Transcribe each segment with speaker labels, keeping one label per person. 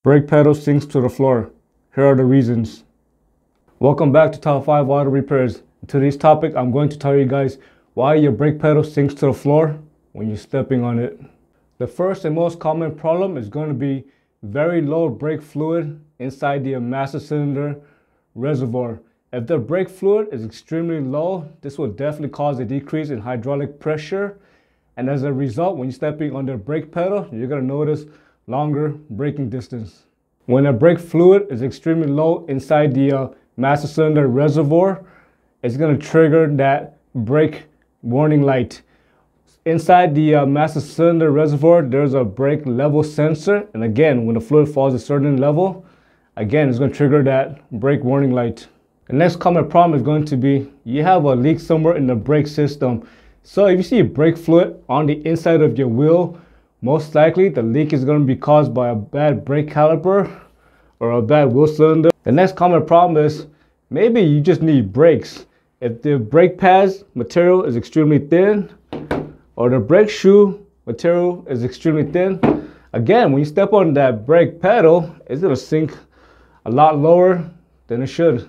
Speaker 1: Brake pedal sinks to the floor. Here are the reasons. Welcome back to Top 5 Auto Repairs. In today's topic, I'm going to tell you guys why your brake pedal sinks to the floor when you're stepping on it. The first and most common problem is going to be very low brake fluid inside the master cylinder reservoir. If the brake fluid is extremely low, this will definitely cause a decrease in hydraulic pressure. And as a result, when you're stepping on the brake pedal, you're going to notice longer braking distance. When a brake fluid is extremely low inside the master cylinder reservoir, it's going to trigger that brake warning light. Inside the master cylinder reservoir, there's a brake level sensor. And again, when the fluid falls a certain level, again, it's going to trigger that brake warning light. The next common problem is going to be you have a leak somewhere in the brake system. So if you see brake fluid on the inside of your wheel, most likely the leak is going to be caused by a bad brake caliper or a bad wheel cylinder. The next common problem is maybe you just need brakes. If the brake pads material is extremely thin or the brake shoe material is extremely thin, again, when you step on that brake pedal, it's going to sink a lot lower than it should.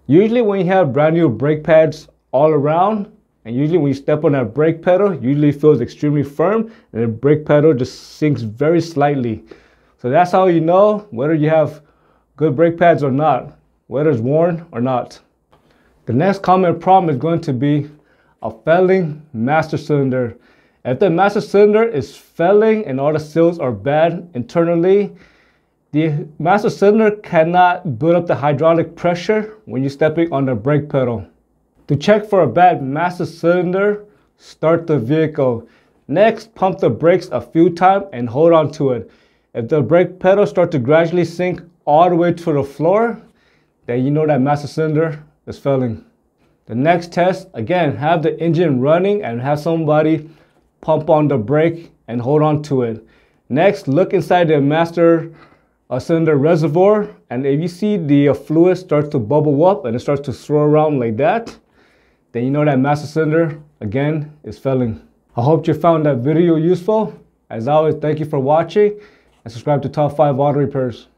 Speaker 1: Usually when you have brand new brake pads all around, and usually when you step on that brake pedal, usually it feels extremely firm and the brake pedal just sinks very slightly. So that's how you know whether you have good brake pads or not, whether it's worn or not. The next common problem is going to be a failing master cylinder. If the master cylinder is failing and all the seals are bad internally, the master cylinder cannot build up the hydraulic pressure when you're stepping on the brake pedal. To check for a bad master cylinder, start the vehicle. Next, pump the brakes a few times and hold on to it. If the brake pedal starts to gradually sink all the way to the floor, then you know that master cylinder is failing. The next test, again, have the engine running and have somebody pump on the brake and hold on to it. Next, look inside the master cylinder reservoir, and if you see the fluid starts to bubble up and it starts to swirl around like that, then you know that master cylinder, again, is failing. I hope you found that video useful. As always, thank you for watching and subscribe to Top 5 Auto Repairs.